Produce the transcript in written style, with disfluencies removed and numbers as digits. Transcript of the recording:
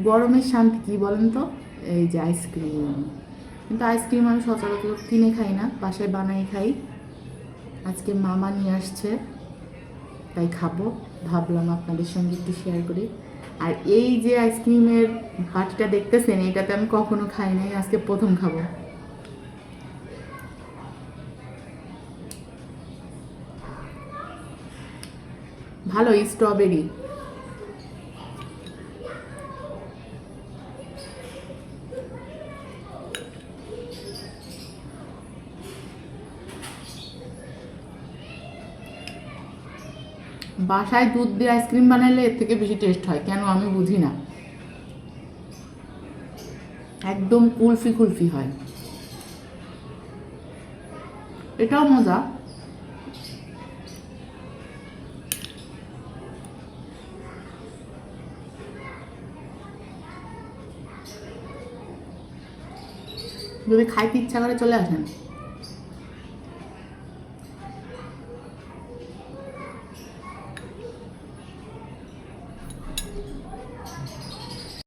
গরমের শান্তি কী বলেন তো? এই যে আইসক্রিম। কিন্তু আইসক্রিম আমি সচরাচর কিনে খাই না, বাসায় বানাই খাই। আজকে মামা নিয়ে আসছে, তাই খাবো, ভাবলাম আপনাদের সঙ্গে একটু শেয়ার করি। আর এই যে আইসক্রিমের বাটিটা দেখতেছেন, এটাতে আমি কখনো খাই নাই, আজকে প্রথম খাবো। ভালো, স্ট্রবেরি। বাসায় দুধ দিয়ে আইসক্রিম বানাইলে এর থেকে বেশি টেস্ট হয়, কেন আমি বুঝি না। একদম কুলফি কুলফি হয়, এটাও মজা। যদি খাইতে ইচ্ছা করে চলে আসেন।